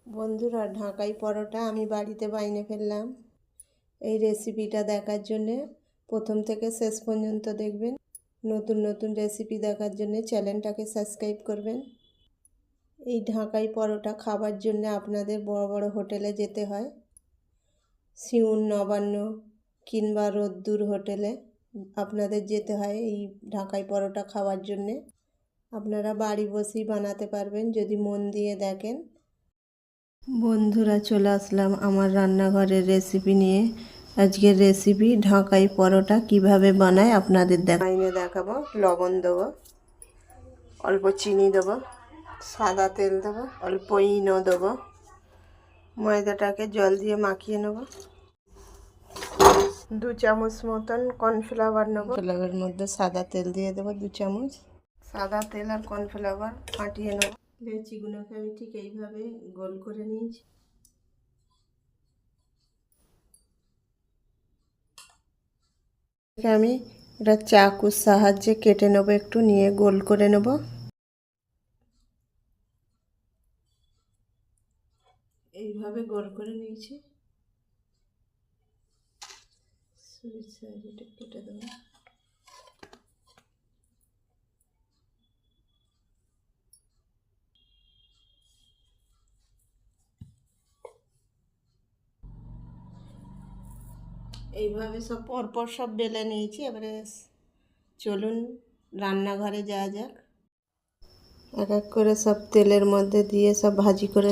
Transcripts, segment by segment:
বন্ধুরা, ঢাকাই পরোটা আমি বাড়িতে বানিয়ে ফেললাম। এই রেসিপিটা দেখার জন্যে প্রথম থেকে শেষ পর্যন্ত দেখবেন। নতুন নতুন রেসিপি দেখার জন্য চ্যানেলটাকে সাবস্ক্রাইব করবেন। এই ঢাকাই পরোটা খাবার জন্য আপনাদের বড় বড় হোটেলে যেতে হয়, শিউন, নবান্ন কিংবা রোদ্দুর হোটেলে আপনাদের যেতে হয় এই ঢাকাই পরোটা খাওয়ার জন্যে। আপনারা বাড়ি বসেই বানাতে পারবেন যদি মন দিয়ে দেখেন। বন্ধুরা, চলে আসলাম আমার রান্নাঘরের রেসিপি নিয়ে। আজকের রেসিপি ঢাকাই পরোটা কিভাবে বানায় আপনাদের দেখাবো। লবণ দেবো, অল্প চিনি দেবো, সাদা তেল দেবো, অল্প ইনো দেবো, ময়দাটাকে জল দিয়ে মাখিয়ে নেব। 2 চামচ মতন কর্নফ্লাওয়ার নেবো। কর্নফ্লাওয়ারের মধ্যে সাদা তেল দিয়ে দেবো 2 চামচ। সাদা তেল আর কর্নফ্লাওয়ার ফাটিয়ে নেব। লেচিগুলোকে আমি ঠিক এইভাবে গোল করে নিয়েছি। আমি এটা চাকুর সাহায্যে কেটে নেবো, একটু নিয়ে গোল করে নেব। এইভাবে গোল করে নিয়েছি। এটা কেটে দেবো। এইভাবে সব পরপর সব বেলে নিয়েছি। এবারে চলুন রান্নাঘরে যাওয়া যাক। এক এক করে সব তেলের মধ্যে দিয়ে সব ভাজি করে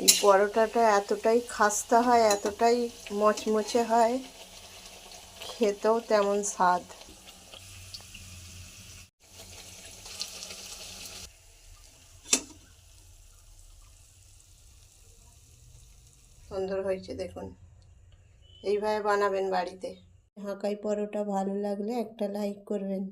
এই পরোটাটা এতটাই খাস্তা হয়, এতটাই মচমচে হয়, খেতেও তেমন স্বাদ। সুন্দর হয়েছে দেখুন। এইভাবে বানাবেন বাড়িতে। ঢাকাই পরোটা ভালো লাগলে একটা লাইক করবেন।